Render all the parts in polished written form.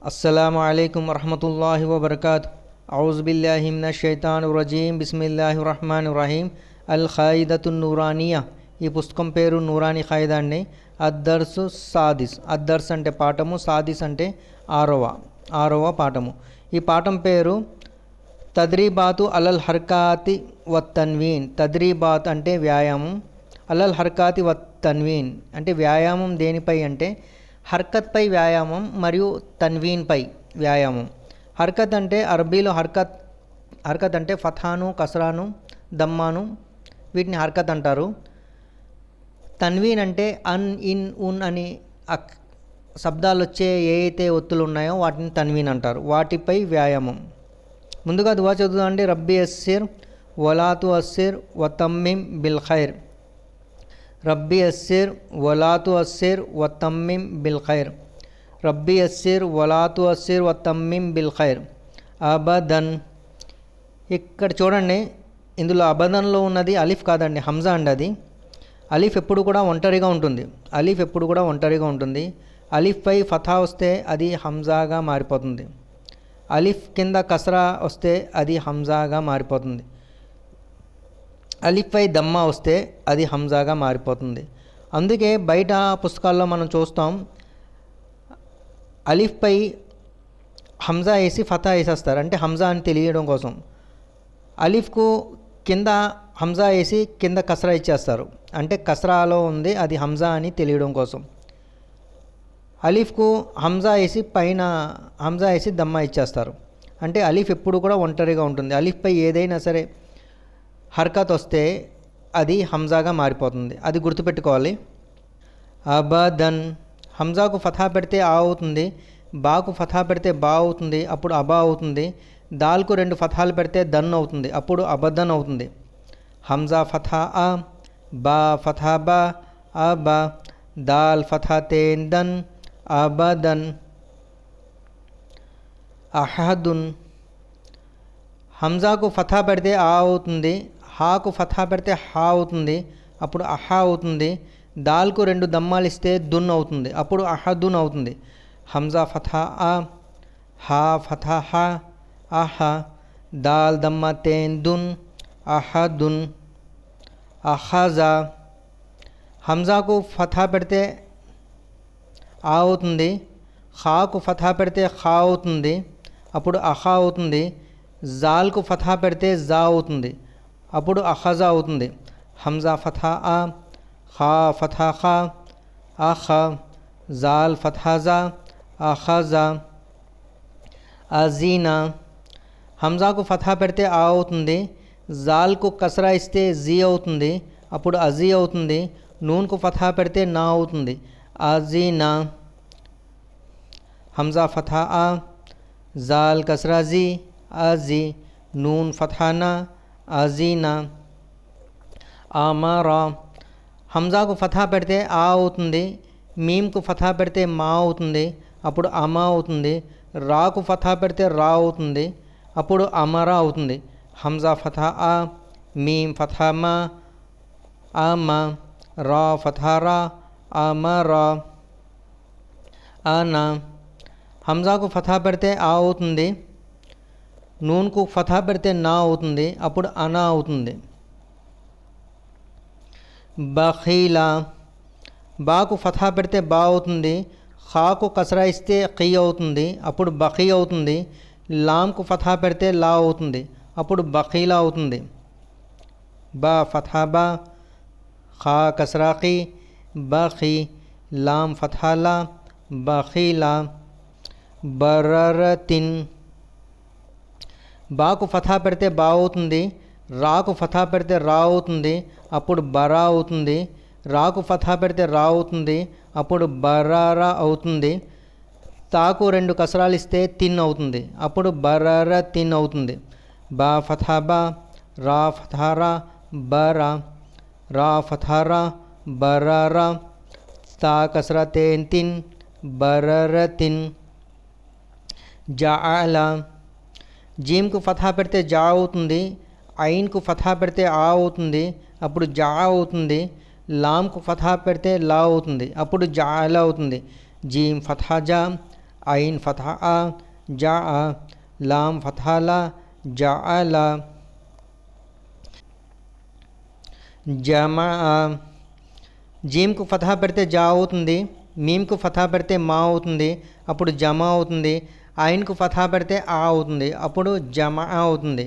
अस्सलामु अलैकुम वरहमतुल्लाहि वबरकातुहू। औज़ु बिल्लाहि मिनश शैतानिर रजीम। बिस्मिल्लाहिर रहमानिर रहीम। అల్ ఖాయిదతున్ నూరానియా, ఈ పుస్తకం పేరు నూరాని ఖాయిదా అండి. అద్దర్సు సాదిస్, అద్దర్స్ అంటే పాఠము, సాదిస్ అంటే ఆరవ పాఠము. ఈ పాఠం పేరు తద్రీబాతు అలల్ హర్కాతి వత్ తన్వీన్. తద్రీబాత్ అంటే వ్యాయామం, అలల్ హర్కాతి వత్ తన్వీన్ అంటే వ్యాయామం దేనిపై అంటే హర్కత్పై వ్యాయామం మరియు తన్వీన్పై వ్యాయామం. హర్కత్ అంటే అరబీలో హర్కత్ అంటే ఫథాను, కసరాను, దమ్మాను, వీటిని హర్కత్ అంటారు. తన్వీన్ అంటే అన్, ఇన్, ఉన్ అని శబ్దాలు వచ్చే ఏ అయితే ఒత్తులు ఉన్నాయో వాటిని తన్వీన్ అంటారు. వాటిపై వ్యాయామం. ముందుగా దువా చదువుదాం అండి. రబ్బీ అస్సిర్ వలాతు అస్సిర్ వతమ్మిం బిల్ ఖైర్. రబ్బీ అస్సిర్ వలాతు అస్సిర్ వతమ్మిం బిల్ ఖైర్. రబ్బీ అస్సిర్ వలాతు అస్సిర్ వతమ్మిం బిల్ ఖైర్. అబదన్. ఇక్కడ చూడండి, ఇందులో అబదన్లో ఉన్నది అలిఫ్ కాదండి, హంజా అండి. అది అలిఫ్ ఎప్పుడు కూడా ఒంటరిగా ఉంటుంది. అలిఫ్ పై ఫథా వస్తే అది హంజాగా మారిపోతుంది. అలిఫ్ కింద కసరా వస్తే అది హంజాగా మారిపోతుంది. అలిఫ్ పై దమ్మా వస్తే అది హంజాగా మారిపోతుంది. అందుకే బయట పుస్తకాల్లో మనం చూస్తాం, అలిఫ్ పై హంజా వేసి ఫథా వేసేస్తారు, అంటే హంజా అని తెలియడం కోసం. అలిఫ్కు కింద హంజా వేసి కింద కసరా ఇచ్చేస్తారు, అంటే కసరాలో ఉంది అది హంజా అని తెలియడం కోసం. అలిఫ్కు హంజా వేసి పైన హంజా వేసి దమ్మా ఇచ్చేస్తారు, అంటే అలిఫ్ ఎప్పుడు కూడా ఒంటరిగా ఉంటుంది. అలిఫ్పై ఏదైనా సరే హర్కత్ వస్తే అది హంజాగా మారిపోతుంది, అది గుర్తుపెట్టుకోవాలి. అబదన్. హంజాకు ఫథా పెడితే ఆ అవుతుంది, బాకు ఫథా పెడితే బా అవుతుంది, అప్పుడు అబా అవుతుంది. దాల్కు 2 ఫథాలు పెడితే దన్ అవుతుంది, అప్పుడు అబదన్ అవుతుంది. హంజా ఫథా ఆ, బా ఫథా బా, అబా. దాల్ ఫథా తేన్ దన్, అబదన్. అహదున్. హంజాకు ఫథా పెడితే ఆ అవుతుంది, హాకు ఫథా పెడితే హా అవుతుంది, అప్పుడు అహా అవుతుంది. దాల్కు 2 దమ్మాలు ఇస్తే దున్ అవుతుంది, అప్పుడు అహదున్ అవుతుంది. హంజా ఫథా ఆ, హా ఫథా హా, అహా. దాల్ దమ్మా తేన్ దున్, అహదున్. అహజా. హంజాకు ఫథా పెడితే ఆ అవుతుంది, ఖాకు ఫథా పెడితే ఖా అవుతుంది, అప్పుడు అహా అవుతుంది. జాల్కు ఫథా పెడితే జా అవుతుంది, అప్పుడు అహజా అవుతుంది. హంజా ఫథా ఆ, ఖా ఫథా ఖా, అహా. జాల్ ఫథా జా, అహజా. అజీనా. హంజాకు ఫథా పెడితే ఆ అవుతుంది, జాల్కు కసరా ఇస్తే జీ అవుతుంది, అప్పుడు అజీ అవుతుంది. నూన్కు ఫథా పెడితే నా అవుతుంది, అజీనా. హంజా ఫథా ఆ, జాల్ కసరా జీ, అజీ. నూన్ ఫథా నా, అజీనా. అమరా. హంజాకు ఫథా పెడితే ఆ అవుతుంది, మీమ్కు ఫథా పెడితే మా అవుతుంది, అప్పుడు అమా అవుతుంది. రాకు ఫథా పెడితే రా అవుతుంది, అప్పుడు అమరా అవుతుంది. హంజా ఫథా ఆ, మీమ్ ఫథా మా, అమా. రా ఫథా రా, అమరా. అనా. హంజాకు ఫథా పెడితే ఆ అవుతుంది, నూన్కు ఫథా పెడితే నా అవుతుంది, అప్పుడు అనా అవుతుంది. బఖీలా. బాకు ఫథా పెడితే బా అవుతుంది, ఖాకు కసరా ఇస్తే ఖీ అవుతుంది, అప్పుడు బఖీ అవుతుంది. లామ్కు ఫథా పెడితే లా అవుతుంది, అప్పుడు బఖీలా అవుతుంది. బా ఫథా బా, ఖా కసరా ఖీ, బఖీ. లామ్ ఫథా లా, బఖీలా. బరరతిన్. బాకు ఫథా పెడితే బా అవుతుంది, రాకు ఫథా పెడితే రా అవుతుంది, అప్పుడు బరా అవుతుంది. రాకు ఫథా పెడితే రా అవుతుంది, అప్పుడు బరారా అవుతుంది. తాకు 2 కసరాలు ఇస్తే తిన్ అవుతుంది, అప్పుడు బరార తిన్ అవుతుంది. బా ఫథా బా, రా ఫథా రా, బరా. రా ఫథా రా, బరారా. తా కసరా తేన్ తిన్, బరర తిన్. జాఅలా. జీమ్కు ఫథా పెడితే జా అవుతుంది, ఐన్కు ఫథా పెడితే ఆ అవుతుంది, అప్పుడు జా అవుతుంది. లామ్కు ఫథా పెడితే లా అవుతుంది, అప్పుడు జాఅలా అవుతుంది. జీమ్ ఫథా జా, आइन फतहा आ जा आ, लाम फतहा ला जाअला, जमा आ। జీమ్కు ఫతహా పెడితే జా అవుతుంది, మీమ్కు ఫతహా పెడితే మా అవుతుంది, అప్పుడు జమా అవుతుంది. ఐన్కు ఫతహా పెడితే ఆ అవుతుంది, అప్పుడు జమా అవుతుంది.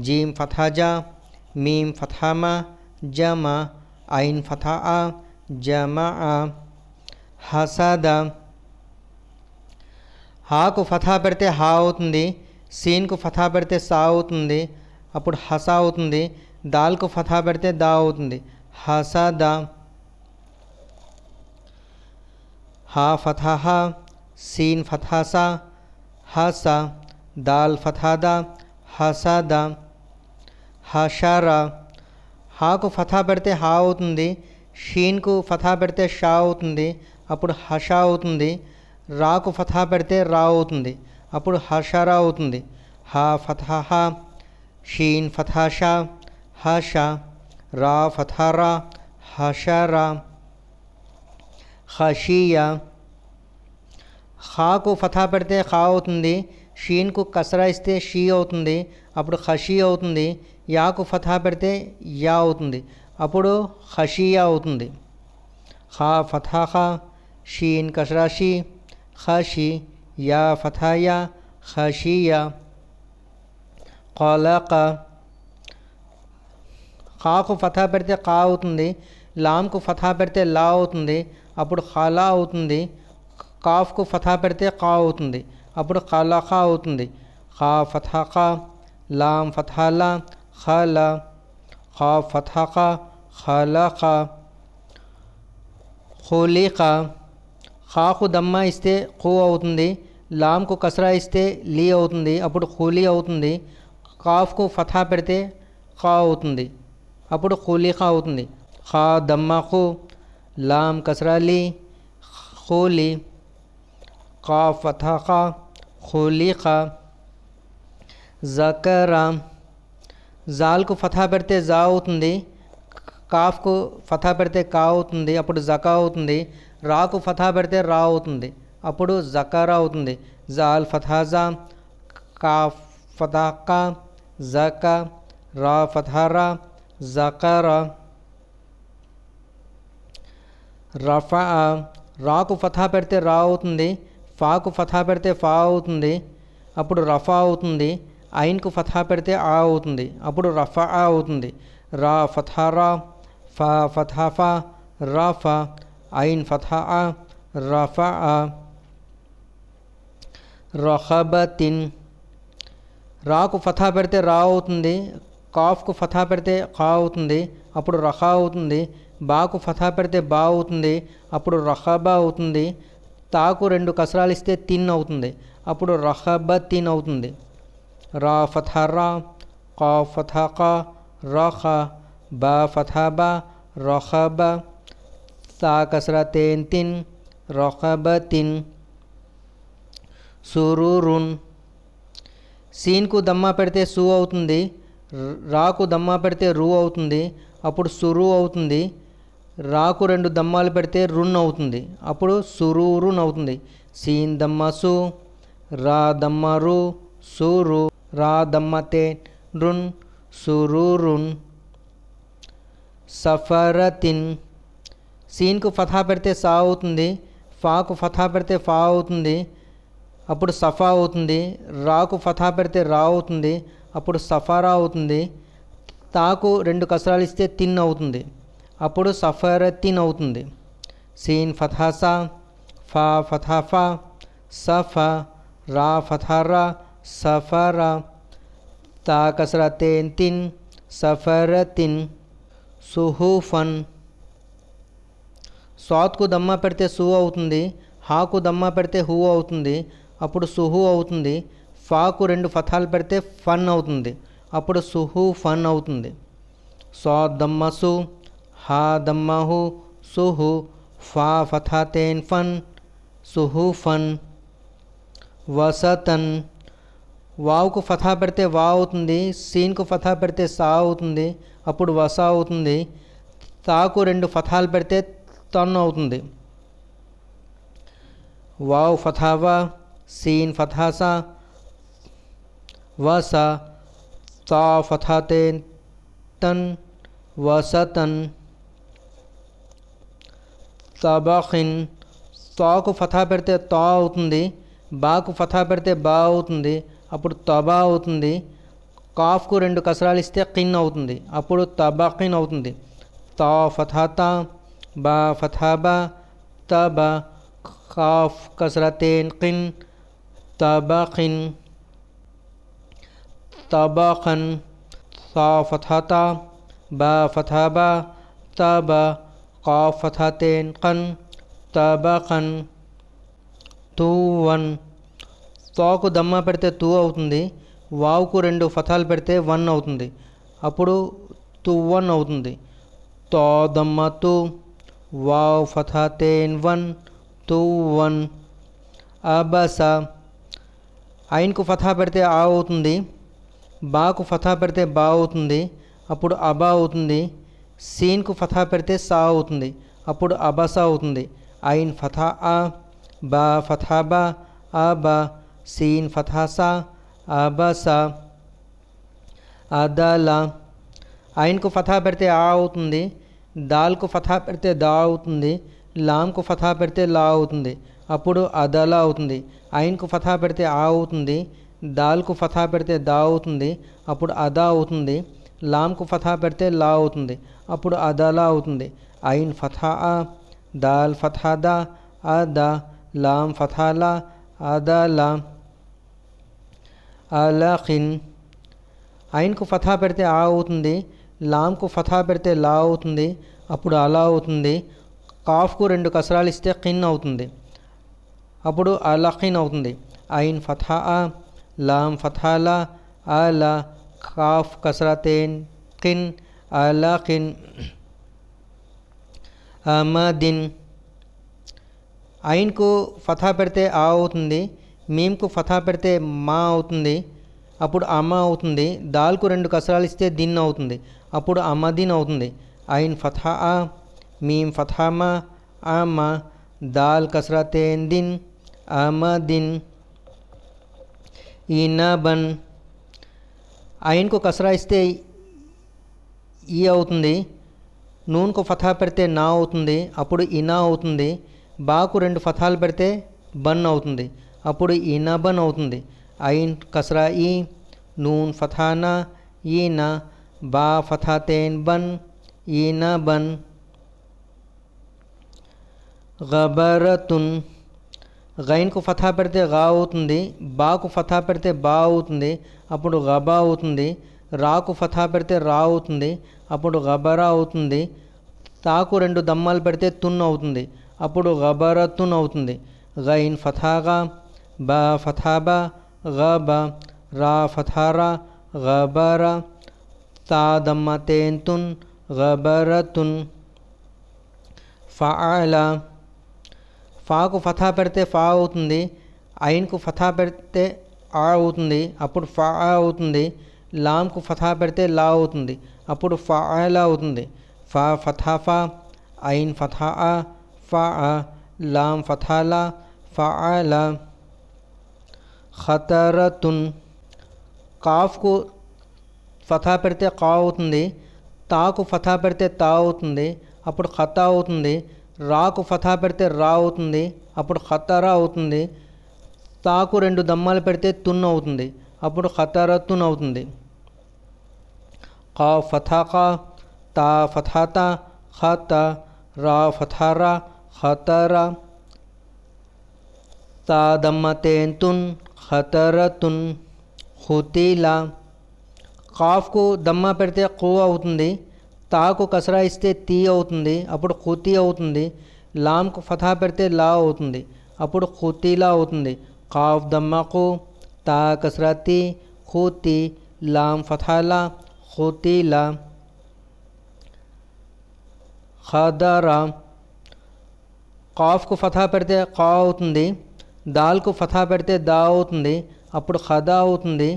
జీమ్ ఫతహా జా, మీమ్ ఫతహా మా, జమా, ఐన్ ఫతహా ఆ, జమా ఆ. హసద, హాకు ఫతహా పెడితే హా అవుతుంది, సీన్కు ఫతహా పెడితే సా అవుతుంది, అప్పుడు హసా అవుతుంది. దాల్కు ఫతహా పెడితే దా అవుతుంది, హసద. హా ఫతహా హా, సీన్ ఫతహా సా, హసా, దాల్ ఫతహా దా, హసద. హషరా, హాకు ఫతహా పెడితే హా అవుతుంది, షీన్కు ఫతహా పెడితే షా అవుతుంది, అప్పుడు హషా అవుతుంది. రాకు ఫతహా పెడితే రా అవుతుంది, అప్పుడు హషరా అవుతుంది. హా ఫతహా హా, షీన్ ఫతహా షా, హషా, రా ఫతహా రా, హషరా. ఖషియా, ఖాకు ఫతహా పెడితే ఖా అవుతుంది, షీన్కు కసరా ఇస్తే షీ అవుతుంది, అప్పుడు ఖషీ అవుతుంది. యాకు ఫతహా పెడితే యా అవుతుంది, అప్పుడు ఖషియా అవుతుంది. ఖా ఫతహా ఖా, షీన్ కసరా షీ, ఖషి, యా ఫతహా యా, ఖషియా. ఖలక, ఖాకు ఫతహా పెడితే ఖా అవుతుంది, లామ్కు ఫతహా పెడితే లా అవుతుంది, అప్పుడు ఖలా అవుతుంది. కాఫ్కు ఫతహా పెడితే కా అవుతుంది, అప్పుడు ఖలఖా అవుతుంది. ఖా ఫతహా ఖా, లామ్ ఫతహా లా, ఖలా, ఖా ఫతహా ఖా, ఖలఖా. ఖులిఖా, ఖాకు దమ్మా ఇస్తే ఖూ అవుతుంది, లామ్కు కసరా ఇస్తే లీ అవుతుంది, అప్పుడు ఖులి అవుతుంది. కాఫ్కు ఫతహా పెడితే ఖా అవుతుంది, అప్పుడు ఖులిఖా అవుతుంది. ఖా దమ్మా ఖూ, లామ్ కసరా లీ, ఖులి, ఖా ఫతహా ఖా, ఖులిఖా. జకరా, జాల్కు ఫతహా పెడితే జా అవుతుంది, కాఫ్కు ఫతహా పెడితే కా అవుతుంది, అప్పుడు జకా అవుతుంది. రాకు ఫతహా పెడితే రా అవుతుంది, అప్పుడు జకరా అవుతుంది. జాల్ ఫతహా జా, కాఫ్ ఫతహా కా, జకా, రా ఫతహా రా, జకరా. రఫా, రాకు ఫతహా పెడితే రా అవుతుంది, ఫాకు ఫతహా పెడితే ఫా అవుతుంది, అప్పుడు రఫా అవుతుంది. ఐన్కు ఫతహా పెడితే ఆ అవుతుంది, అప్పుడు రఫా అవుతుంది. రా ఫతహా రా, ఫా ఫతహా ఫా, రఫా, ఐన్ ఫతహా ఆ, రఫా. రఖబతిన్, రాకు ఫతహా పెడితే రా అవుతుంది, కాఫ్కు ఫతహా పెడితే ఖా అవుతుంది, అప్పుడు రఖా అవుతుంది. బాకు ఫతహా పెడితే బా అవుతుంది, అప్పుడు రఖబా అవుతుంది. తాకు రెండు కసరాలు ఇస్తే తిన్ అవుతుంది, అప్పుడు రఖబతిన్ అవుతుంది. రా ఫతహా రా, కా ఫతహా కా, రఖా, బా ఫతహా బా, రఖబా. తా కసరా తేన్ తిన్, రఖబతిన్. సురూరున్, సీన్కు దమ్మా పెడితే సు అవుతుంది, రాకు దమ్మా పెడితే రు అవుతుంది, అప్పుడు సురు అవుతుంది. రాకు రెండు దమ్మాలు పెడితే రున్ అవుతుంది, అప్పుడు సురూరున్ అవుతుంది. సీన్ దమ్మా సు, రా దమ్మా రు, సురు, రా దమ్మా తే రున్, సురూరున్. సఫరతిన్, సీన్కు ఫతహా పెడితే సా అవుతుంది, ఫాకు ఫతహా పెడితే ఫా అవుతుంది, అప్పుడు సఫా అవుతుంది. రాకు ఫతహా పెడితే రా అవుతుంది, అప్పుడు సఫారా అవుతుంది. తాకు రెండు కసరాలు ఇస్తే తిన్ అవుతుంది, అప్పుడు సఫరతిన్ అవుతుంది. సీన్ ఫతహా సా, ఫా ఫతహా ఫా, సఫా, రా ఫతహా రా, సఫరా. తా కసరా తేన్ తిన్, సఫరతిన్. సుహూఫన్, సాత్కు దమ్మా పెడితే సు అవుతుంది, హాకు దమ్మా పెడితే హూ అవుతుంది, అప్పుడు సుహు అవుతుంది. ఫాకు రెండు ఫతహాలు పెడితే ఫన్ అవుతుంది, అప్పుడు సుహు ఫన్ అవుతుంది. సా దమ్మా సు, హా దమ్మా హు, సుహు, ఫా ఫతహా తేన్ ఫన్, సుహు ఫన్. వసతన్, వావుకు ఫతహా పెడితే వా అవుతుంది, సీన్కు ఫతహా పెడితే సా అవుతుంది, అప్పుడు వసా అవుతుంది. తాకు రెండు ఫతహాలు పెడితే తన్ అవుతుంది. వావ్ ఫతహా వా, सीन फतहा सा वसा, ता फतहातेन तन वसतन, तबखिन తాకు ఫతహా పెడితే తా అవుతుంది, బాకు ఫతహా పెడితే బా అవుతుంది, అప్పుడు తబా అవుతుంది. కాఫ్కు 2 కసరాలు ఇస్తే కిన్ అవుతుంది, అప్పుడు తబకిన్ అవుతుంది. తా ఫతహా బా ఫతహా బా తబా, కాఫ్ కసరతేన్ కిన్ తబకిన్ తబఖన్, తా ఫతహా బా ఫతహా బా తబా, కాఫ్ ఫతహతేన్ కన్ తబఖన్. తూవన్ తాకు దమ్మా పెడితే తూ అవుతుంది, వావుకు 2 ఫతాలు పెడితే వన్ అవుతుంది, అప్పుడు తువన్ అవుతుంది. తా దమ్మా తూ, వావ్ ఫతహతేన్ వన్, తువన్. అబస ఐన్కు ఫతహా పెడితే ఆ అవుతుంది, బాకు ఫతహా పెడితే బా అవుతుంది, అప్పుడు అబా అవుతుంది. సీన్కు ఫతహా పెడితే సా అవుతుంది, అప్పుడు అబసా అవుతుంది. ఐన్ ఫతహా ఆ, బా ఫతహా బా అబా, సీన్ ఫతహా సా అబసా. అదలా ఐన్కు ఫతహా పెడితే ఆ అవుతుంది, దాల్కు ఫతహా పెడితే దా అవుతుంది, లాంకు ఫతహా పెడితే లా అవుతుంది, అప్పుడు అదలా అవుతుంది. ఐన్కు ఫతహా పెడితే ఆ అవుతుంది, దాల్కు ఫతహా పెడితే దా అవుతుంది, అప్పుడు అదా అవుతుంది. లాంకు ఫతహా పెడితే లా అవుతుంది, అప్పుడు అదలా అవుతుంది. ఐన్ ఫతహా ఆ, దాల్ ఫతహా దా అదా, లాం ఫతహా లా అదలా. అలఖిన్ ఐన్కు ఫతహా పెడితే ఆ అవుతుంది, లాంకు ఫతహా పెడితే లా అవుతుంది, అప్పుడు అలా అవుతుంది. కాఫ్కు 2 కసరాలు ఇస్తే కిన్ అవుతుంది, అప్పుడు అలఖిన్ అవుతుంది. ఐన్ ఫతహా ఆ, లాం ఫతహా లా అలా, కాఫ్ కసరతేన్ కిన్ అలఖిన్. అమదిన్ ఐన్కు ఫతహా పెడితే ఆ అవుతుంది, మీమ్కు ఫతహా పెడితే మా అవుతుంది, అప్పుడు అమా అవుతుంది. దాల్కు 2 కసరాలు ఇస్తే దిన్ అవుతుంది, అప్పుడు అమదిన్ అవుతుంది. ఐన్ ఫతహా ఆ, మీమ్ ఫతహా మా అమా, దాల్ కసరతేన్ దిన్ అమదిన్. ఇనబన్ ఐన్కు కసరా ఇస్తే ఈ అవుతుంది, నూన్కు ఫతహా పెడితే నా అవుతుంది, అప్పుడు ఇనా అవుతుంది. బాకు 2 ఫతహాలు పెడితే బన్ అవుతుంది, అప్పుడు ఇనబన్ అవుతుంది. ఐన్ కసరా ఈ, నూన్ ఫతహానా ఈనా, బా ఫతహతేన్ బన్ ఈనబన్. గబరతున్ గైన్కు ఫతహా పెడితే గా అవుతుంది, బాకు ఫతహా పెడితే బా అవుతుంది, అప్పుడు గబా అవుతుంది. రాకు ఫతహా పెడితే రా అవుతుంది, అప్పుడు గబరా అవుతుంది. తాకు 2 దమ్మాలు పెడితే తున్ అవుతుంది, అప్పుడు గబరతున్ అవుతుంది. గైన్ ఫతహాగా, బా ఫతహాబా గబా, రా ఫతహారా గబరా, తా దమ్మతేన్ తున్ గబరతున్. ఫఅలా ఫాకు ఫతహా పెడితే ఫా అవుతుంది, ఐన్కు ఫతహా పెడితే ఆ అవుతుంది, అప్పుడు ఫా అవుతుంది. లాంకు ఫతహా పెడితే లా అవుతుంది, అప్పుడు ఫఅలా అవుతుంది. ఫా ఫతహా ఫా, ఐన్ ఫతహా ఆ ఫా, లాం ఫతహా లా ఫఅలా. ఖతరతున్ కాఫ్కు ఫతహా పెడితే కా అవుతుంది, తాకు ఫతహా పెడితే తా అవుతుంది, అప్పుడు ఖతా అవుతుంది. రాకు ఫతహా పెడితే రా అవుతుంది, అప్పుడు ఖతరా అవుతుంది. తాకు 2 దమ్మాలు పెడితే తున్ అవుతుంది, అప్పుడు ఖతరతున్ అవుతుంది. ఖాఫ్ ఫతహా ఖా, తా ఫతహా తా ఖతా, రా ఫతహా రా ఖతరా, తా దమ్మతేన్ తున్ ఖతరతున్. ఖుతీలా ఖాఫ్కు దమ్మా పెడితే ఖూ అవుతుంది, తాకు కసరా ఇస్తే తీ అవుతుంది, అప్పుడు ఖుతీ అవుతుంది. లాంకు ఫతహా పెడితే లా అవుతుంది, అప్పుడు ఖుతీలా అవుతుంది. ఖాఫ్ దమ్మకు, తా కసరా తీ ఖుతీ, లాం ఫతహా లా ఖుతీలా. ఖదరా ఖాఫ్కు ఫతహా పెడితే ఖా అవుతుంది, దాల్కు ఫతహా పెడితే దా అవుతుంది, అప్పుడు ఖదా అవుతుంది.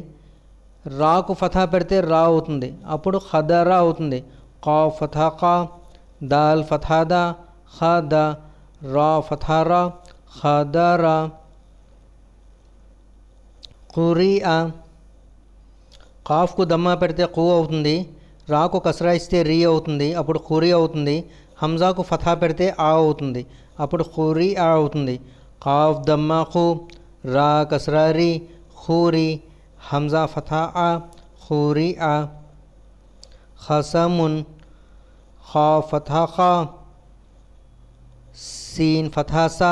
రాకు ఫతహా పెడితే రా అవుతుంది, అప్పుడు ఖదరా అవుతుంది. ఖాఫ్ ఫతహా ఖా, దాల్ ఫతహా దా ఖదా, రా ఫతహా రా ఖదరా. ఖురియా కాఫ్కు దమ్మా పెడితే ఖూ అవుతుంది, రాకు కసరా ఇస్తే రీ అవుతుంది, అప్పుడు ఖురి అవుతుంది. హంజాకు ఫథా పెడితే ఆ అవుతుంది, అప్పుడు ఖురియా అవుతుంది. ఖాఫ్ దమ్మా ఖూ, రా కసరా రీ, ఖూరి, హంజా ఫథా ఆ, ఖురియా. ఖసమున్ ఖా ఫథా ఖా, सीन फतहा सा,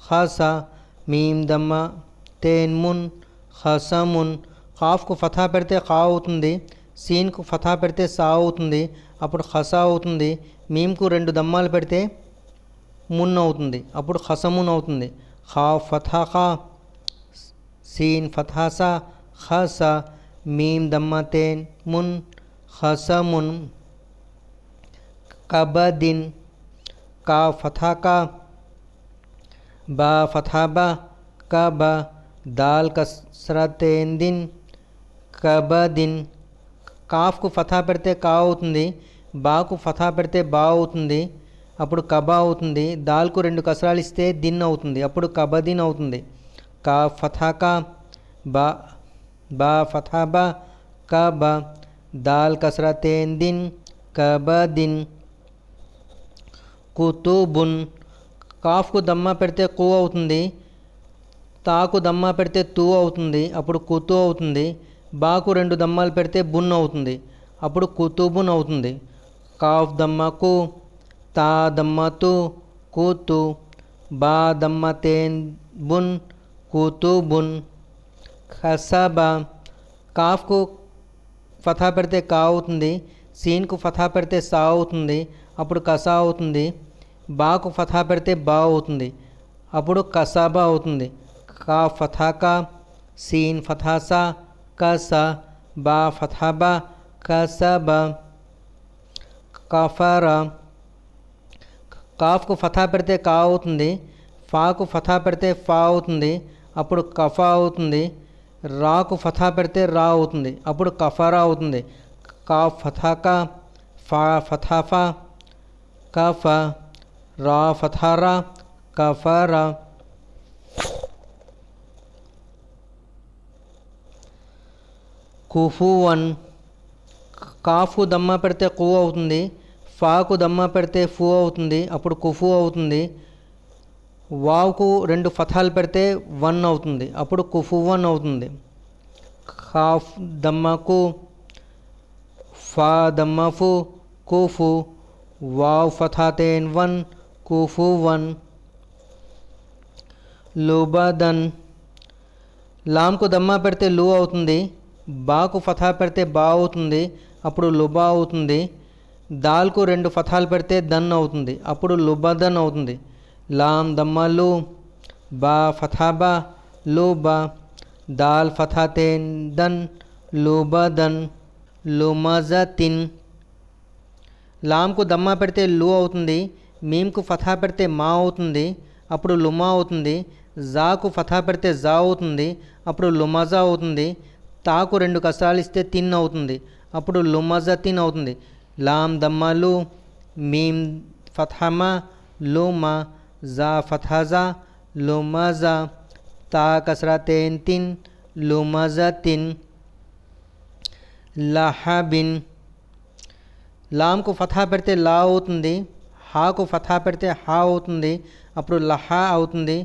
खासा, मीम दम्मा तेन मुन, खसमुन. ఖాఫ్కు ఫథా పెడితే ఖా అవుతుంది, సీన్కు ఫథా పెడితే సా అవుతుంది, అప్పుడు ఖసా అవుతుంది. మీమ్కు 2 దమ్మాలు పెడితే మున్ అవుతుంది, అప్పుడు ఖసమున్ అవుతుంది. ఖా ఫథా ఖా, సీన్ ఫథా సా, ఖసా, మీమ్ దమ్మా తేన్ మున్, ఖసమున్. కబదిన్ का फथा का, बा फथा बा, कब, दाल कसरतेन दिन, కబదిన్. కాఫ్కు ఫథా పెడితే కా అవుతుంది, బాకు ఫథా పెడితే బా అవుతుంది, అప్పుడు కబా అవుతుంది. దాల్కు 2 కసరాలు ఇస్తే దిన్ అవుతుంది, అప్పుడు కబదిన్ అవుతుంది. కా ఫథా కా, బా ఫథా బా, కబ, దాల్ కసరతేన్ దిన్, కబదిన్. కుతుబున్ కాఫ్కు దమ్మా పెడితే కు అవుతుంది, తాకు దమ్మా పెడితే తూ అవుతుంది, అప్పుడు కుతు అవుతుంది. బాకు 2 దమ్మాలు పెడితే బున్ అవుతుంది, అప్పుడు కుతుబున్ అవుతుంది. కాఫ్ దమ్మా కు, తా దమ్మా తు, కుతు, బా దమ్మా తేన్ బున్, కుతుబున్. ఖసబా కాఫ్కు ఫథా పెడితే కా అవుతుంది, సీన్కు ఫథా పెడితే సా అవుతుంది, అప్పుడు కసా అవుతుంది. బాకు ఫథా పెడితే బా అవుతుంది, అప్పుడు కసాబా అవుతుంది. కా ఫథా కా, సీన్ ఫథా సా, కసా, బా ఫథా బా, కసబా. కఫరా కాఫ్కు ఫథా పెడితే కా అవుతుంది, ఫాకు ఫథా పెడితే ఫా అవుతుంది, అప్పుడు కఫా అవుతుంది. రాకు ఫథా పెడితే రా అవుతుంది, అప్పుడు కఫరా అవుతుంది. కా ఫథా కా, ఫా ఫథా ఫా, కఫ, రా ఫథా రా, కఫరా. కుఫువన్ కాఫ్కు దమ్మా పెడితే కు అవుతుంది, ఫాకు దమ్మా పెడితే ఫు అవుతుంది, అప్పుడు కుఫు అవుతుంది. వావుకు 2 ఫథాలు పెడితే 1 అవుతుంది, అప్పుడు కుఫువన్ అవుతుంది. ఖాఫ్ దమ్మకు, ఫా దమ్మఫు, కుఫు, వావ్ ఫథాతేన్ 1, కుఫువన్. లుబదన్ లామ్కు దమ్మా పెడితే లు అవుతుంది, బాకు ఫథా పెడితే బా అవుతుంది, అప్పుడు లుబా అవుతుంది. దాల్కు 2 ఫథాలు పెడితే దన్ అవుతుంది, అప్పుడు లుబదన్ అవుతుంది. లామ్ దమ్మా లు, బా ఫథా బా, లుబా, దాల్ ఫథాతేన్ దన్, లుబదన్. లుమజతిన్ లామ్కు దమ్మా పెడితే లు అవుతుంది, మీమ్కు ఫథా పెడితే మా అవుతుంది, అప్పుడు లుమా అవుతుంది. జాకు ఫథా పెడితే జా అవుతుంది, అప్పుడు లుమజా అవుతుంది. తాకు 2 కసరాలు ఇస్తే తిన్ అవుతుంది, అప్పుడు లుమజతిన్ అవుతుంది. లామ్ దమ్మా లు, మీమ్ ఫథామా, లుమా, జా ఫథాజా, లుమజా, తా కసరాతేన్ తిన్, లుమజతిన్. లహబిన్ లామ్కు ఫథా పెడితే లా అవుతుంది, హాకు ఫథా పెడితే హా అవుతుంది, అప్పుడు లహా అవుతుంది.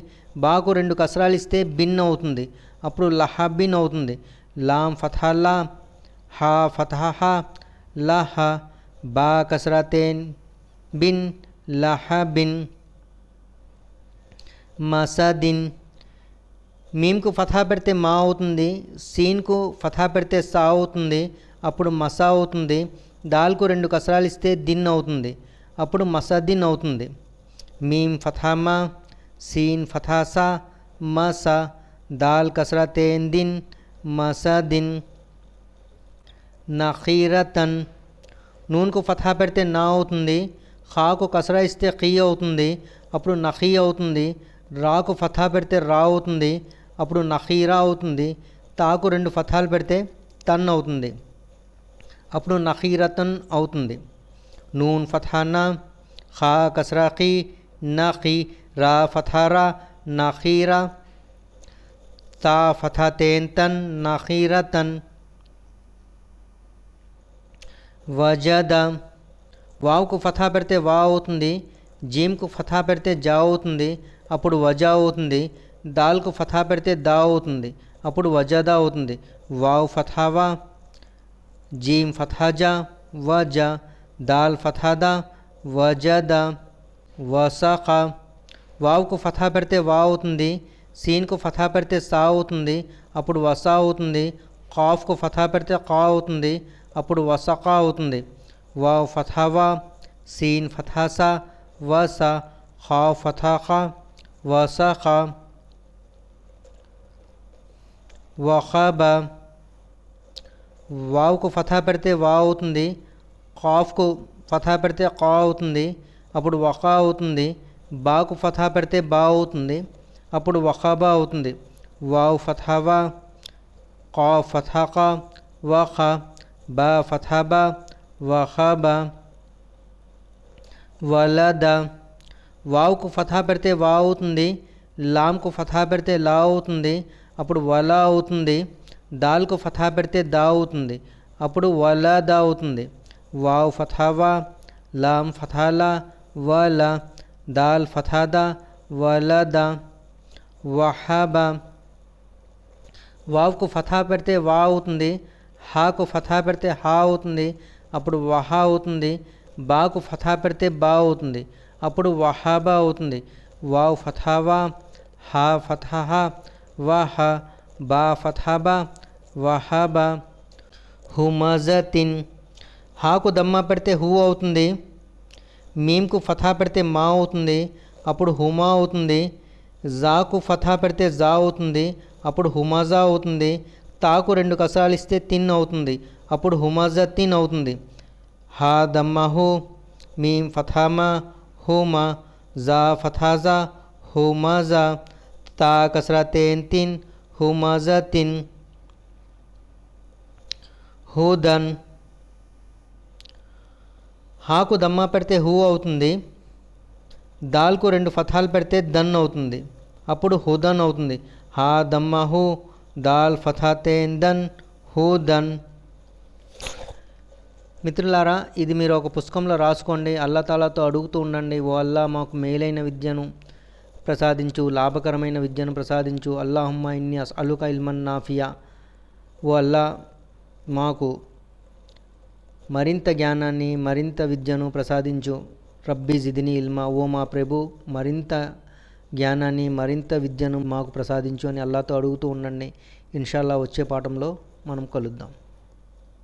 బాకు 2 కసరాలు ఇస్తే బిన్ అవుతుంది, అప్పుడు లహబిన్ అవుతుంది. లామ్ ఫథా లా, హా ఫథా హా, లహ, బా కసరాతేన్ బిన్, లహబిన్. మసదిన్ మీమ్కు ఫథా పెడితే మా అవుతుంది, సీన్కు ఫథా పెడితే సా అవుతుంది, అప్పుడు మసా అవుతుంది. దాల్కు 2 కసరాలు ఇస్తే దిన్ అవుతుంది, అప్పుడు మసదిన్ అవుతుంది. మీమ్ ఫథామా, సీన్ ఫథాసా, మసా, దాల్ కసరాతేన్ దిన్, మసదిన్. నఖీరతన్ నూన్కు ఫథా పెడితే నా అవుతుంది, ఖాకు కసరా ఇస్తే ఖీ అవుతుంది, అప్పుడు నఖీ అవుతుంది. రాకు ఫథా పెడితే రా అవుతుంది, అప్పుడు నఖీరా అవుతుంది. తాకు 2 ఫథాలు పెడితే తన్ అవుతుంది, అప్పుడు నఖీరతన్ అవుతుంది. నూన్ ఫథానా, ఖా కసరా ఖీ, నఖీ, రా ఫథారా, నఖీరా. తా ఫతహతేన్ తన్ నఖీరతన్. వజద వావుకు ఫతహా పెడితే వా అవుతుంది, జీమ్కు ఫతహా పెడితే జా అవుతుంది, అప్పుడు వజా అవుతుంది. దాల్కు ఫతహా పెడితే దా అవుతుంది, అప్పుడు వజదా అవుతుంది. వావ్ ఫతహా వా, జీమ్ ఫతహా జా, వజ. దాల్ ఫతహా దా, వజద. వసఖ వావుకు ఫతహా పెడితే వా అవుతుంది, సీన్కు ఫతహా పెడితే సా అవుతుంది, అప్పుడు వసా అవుతుంది. ఖాఫ్కు ఫతహా పెడితే కా అవుతుంది, అప్పుడు వసఖా అవుతుంది. వావ్ ఫతహా వా, సీన్ ఫతహా సా, వస. ఖా ఫతహా ఖా, వసఖ. వఖబ వావుకు ఫతహా పెడితే వా అవుతుంది, ఖాఫ్కు ఫతహా పెడితే కా అవుతుంది, అప్పుడు వఖా అవుతుంది. బాకు ఫతహా పెడితే బా అవుతుంది, అప్పుడు వఖబా అవుతుంది. వావ్ ఫతహా వా, కా ఫతహా కా, వఖ. బా ఫతహా బా, వఖబ. వలద వావుకు ఫతహా పెడితే వా అవుతుంది, లామ్కు ఫతహా పెడితే లా అవుతుంది, అప్పుడు వలా అవుతుంది. దాల్కు ఫతహా పెడితే దా అవుతుంది, అప్పుడు వలద అవుతుంది. వావ్ ఫతహా వా, లామ్ ఫతహా లా, వల. దాల్ ఫతహా దా, వలద. వహబ వావ్కు ఫతహా పెడితే వా అవుతుంది, హాకు ఫతహా పెడితే హా అవుతుంది, అప్పుడు వహా అవుతుంది. బాకు ఫతహా పెడితే బా అవుతుంది, అప్పుడు వహాబా అవుతుంది. వావ్ ఫతహా వా, హా ఫతహా హా, వహ. బా ఫతహా బా, వహబ. హుమజతిన్ హాకు దమ్మా పెడితే హూ అవుతుంది, మీమ్కు ఫతహా పెడితే మా అవుతుంది, అప్పుడు హుమా అవుతుంది. జాకు ఫతహా పెడితే జా అవుతుంది, అప్పుడు హుమజా అవుతుంది. తాకు 2 కసరాలు ఇస్తే తిన్ అవుతుంది, అప్పుడు హుమజతిన్ అవుతుంది. హా దమ్మా హూ, మీమ్ ఫతహా మా, హుమా. జా ఫతహా జా, హుమజా. తా కసరతేన్ తిన్, హుమజతిన్. హుదన్ హాకు దమ్మా పెడితే హూ అవుతుంది, దాల్కు 2 ఫతహాలు పెడితే దన్ అవుతుంది, అప్పుడు హుదన్ అవుతుంది. హా దమ్మా హూ, దాల్ ఫతహతేన్ దన్, హుదన్. మిత్రులారా, ఇది మీరు ఒక పుస్తకంలో రాసుకోండి, అల్లా తాలాతో అడుగుతూ ఉండండి. ఓ అల్లా మాకు మేలైన విద్యను ప్రసాదించు, లాభకరమైన విద్యను ప్రసాదించు. అల్లాహుమ్మా ఇన్ని అస్అలుక ఇల్మన్ నాఫియా. ఓ అల్లా మాకు మరింత జ్ఞానాన్ని, మరింత విద్యను ప్రసాదించు. రబ్బీ జిదిని ఇల్మా, ఓ మా ప్రభు మరింత జ్ఞానాన్ని, మరింత విద్యను మాకు ప్రసాదించు అని అల్లాతో అడుగుతూ ఉండండి. ఇన్షాల్లా వచ్చే పాఠంలో మనం కలుద్దాం.